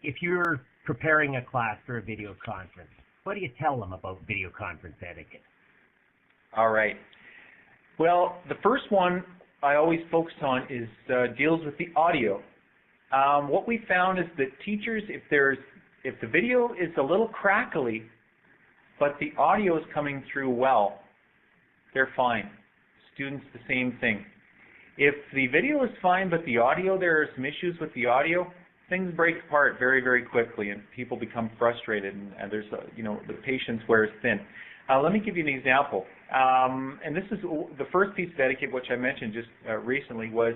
If you're preparing a class for a video conference, what do you tell them about video conference etiquette? All right. Well, the first one I always focus on is deals with the audio. What we found is that teachers, if the video is a little crackly, but the audio is coming through well, they're fine. Students, the same thing. If the video is fine, but the audio, there are some issues with the audio, things break apart very, very quickly, and people become frustrated, and there's, the patience wears thin. Let me give you an example. And this is the first piece of etiquette, which I mentioned just recently, was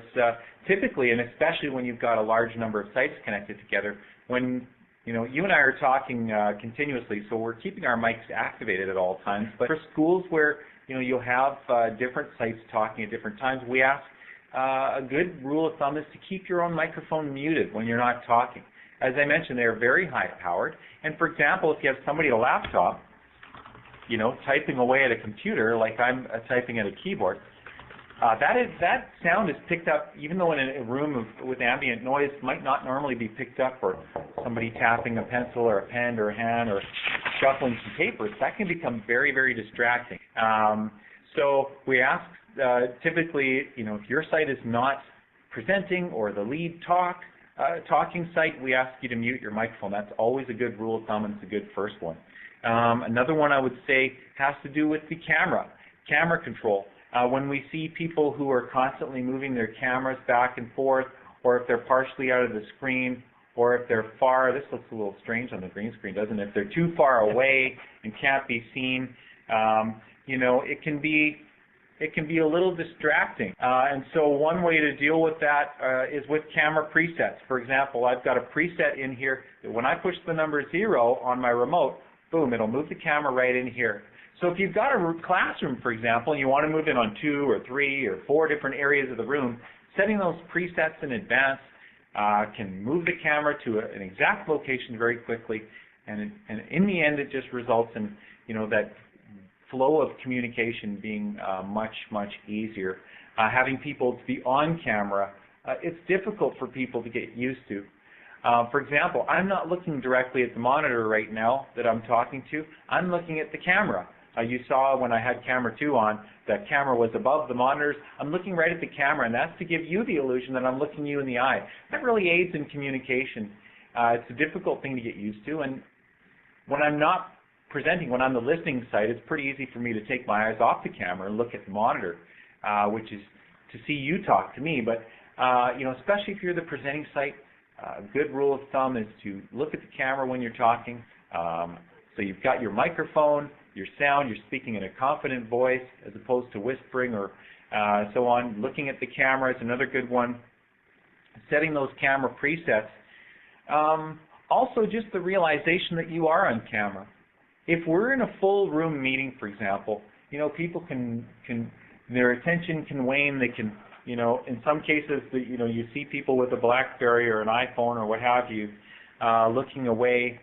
typically, and especially when you've got a large number of sites connected together, when you and I are talking continuously, so we're keeping our mics activated at all times. But for schools where you'll have different sites talking at different times, we ask a good rule of thumb is to keep your own microphone muted when you're not talking. As I mentioned, they're very high-powered. And for example, if you have somebody at a laptop, typing away at a computer like I'm typing at a keyboard, that sound is picked up, even though in a room with ambient noise might not normally be picked up, or somebody tapping a pencil or a pen or a hand or shuffling some papers. That can become very, very distracting. So we ask typically, if your site is not presenting or the lead talking site, we ask you to mute your microphone. That's always a good rule of thumb, and it's a good first one. Another one I would say has to do with the camera control. When we see people who are constantly moving their cameras back and forth, or if they're partially out of the screen, or if they're far, this looks a little strange on the green screen, doesn't it? If they're too far away and can't be seen, it can be a little distracting. And so one way to deal with that is with camera presets. For example, I've got a preset in here that when I push the number 0 on my remote, boom, it'll move the camera right in here. So if you've got a classroom, for example, and you want to move in on 2 or 3 or 4 different areas of the room, setting those presets in advance can move the camera to an exact location very quickly, and in the end, it just results in that flow of communication being much, much easier. Having people to be on camera, it's difficult for people to get used to. For example, I'm not looking directly at the monitor right now that I'm talking to. I'm looking at the camera. You saw when I had camera 2 on, that camera was above the monitors. I'm looking right at the camera, and that's to give you the illusion that I'm looking you in the eye. That really aids in communication. It's a difficult thing to get used to, and when I'm not presenting, when I'm the listening site, it's pretty easy for me to take my eyes off the camera and look at the monitor, which is to see you talk to me. But especially if you're the presenting site, a good rule of thumb is to look at the camera when you're talking. So you've got your microphone, your sound, you're speaking in a confident voice as opposed to whispering or so on. Looking at the camera is another good one. Setting those camera presets. Also, just the realization that you are on camera. If we're in a full room meeting, for example, people their attention can wane. They can, in some cases, you see people with a BlackBerry or an iPhone or what have you, looking away.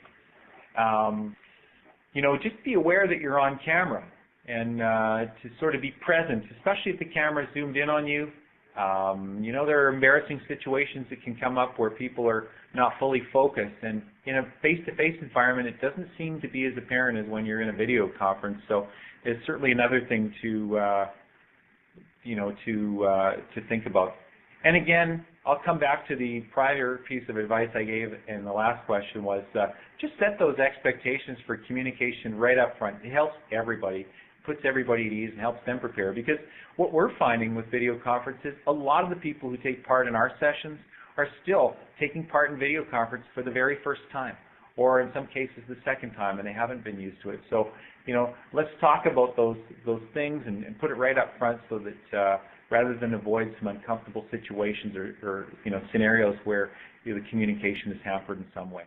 Just be aware that you're on camera, and to sort of be present, especially if the camera is zoomed in on you. There are embarrassing situations that can come up where people are not fully focused, and in a face-to-face environment, it doesn't seem to be as apparent as when you're in a video conference. So it's certainly another thing to think about. And again, I'll come back to the prior piece of advice I gave in the last question was just set those expectations for communication right up front. It helps everybody, puts everybody at ease, and helps them prepare. Because what we're finding with video conferences, a lot of the people who take part in our sessions are still taking part in video conference for the very first time, or in some cases the second time, and they haven't been used to it. So, let's talk about those things and put it right up front so that rather than avoid some uncomfortable situations or scenarios where the communication is hampered in some way.